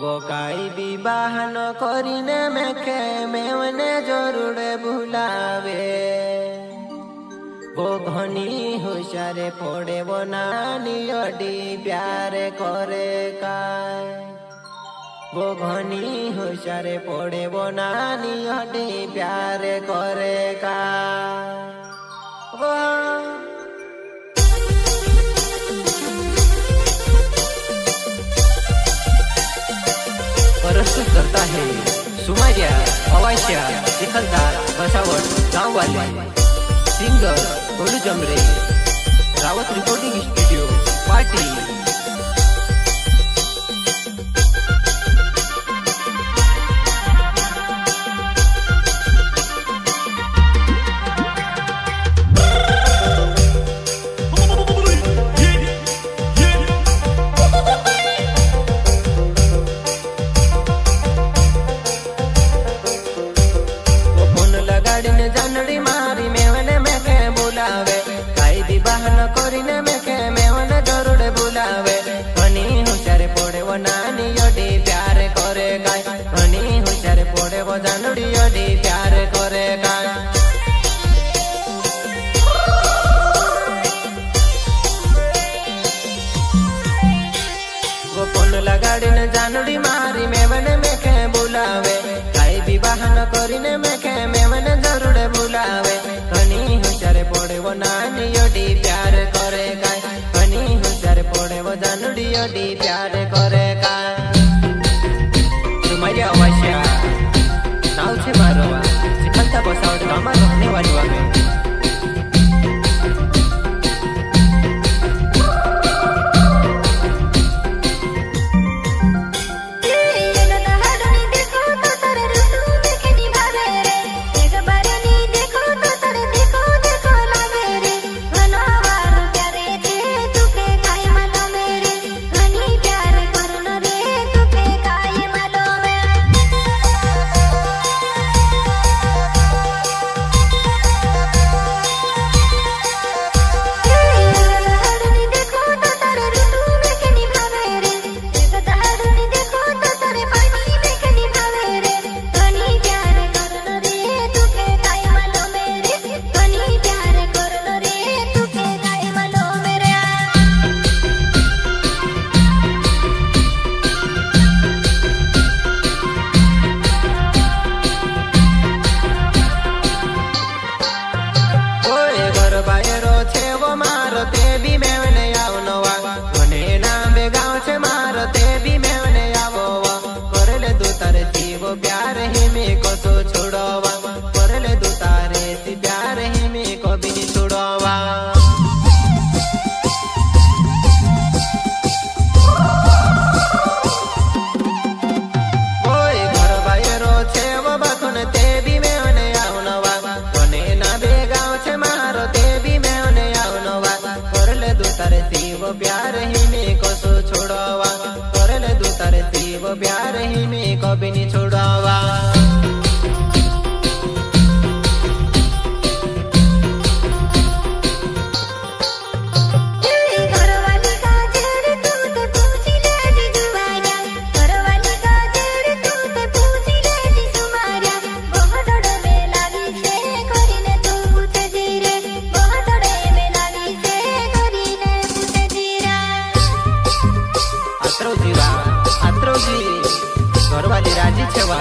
वो काई भी बहान करीने मेखे मेवने जरूर भुलावे। वो घनी होशारे पड़े वो नानी अडी प्यार करे काय। वो घनी होशारे पड़े वो नानी अडी प्यार करे काय। प्रस्तुत करता है सुमारिया अवाश्या चिखलदार बसावट गाँव वाले singer Golu Jamre Rawat recording studio party. जानड़ी मारी मेवने मेखे बुलावे काई भी बहान करीने मेखे मेवने जरूर बुलावे। घनी होशियार पड़े वो नानी अडी प्यार करे काय। घनी होशियार पड़े वो जानड़ी अडी प्यार करे काय। वो फोन लगाड़ी ने जानड़ी मारी मेवने मेखे बुलावे काई भी बहान करीने मेखे मेवने जरूर बुलावे। घनी होशियार पड़े वो नानी अडी प्यार करे काय। घनी होशियार पड़े वो जानड़ी अडी प्यार करे काय। तुम्हारी अवाश्या नाव छे मारो चिखलता बसावट गामा रहने वाली वागे। प्यार ही में कसो छोड़वा करले दो तारे सी प्यार ही में कभी नहीं छोड़वा। ओए घर बायरो छे वो बाखन ते भी में ने आवनवा कोने ना बेगाव छे मारो ते भी में ने आवनवा करले दो तारे सी वो प्यार ही में कसो छोड़वा करले दो तारे सी वो प्यार ही में कभी नहीं छोड़वा। आत्रोजी घरवाली राजी छेवा।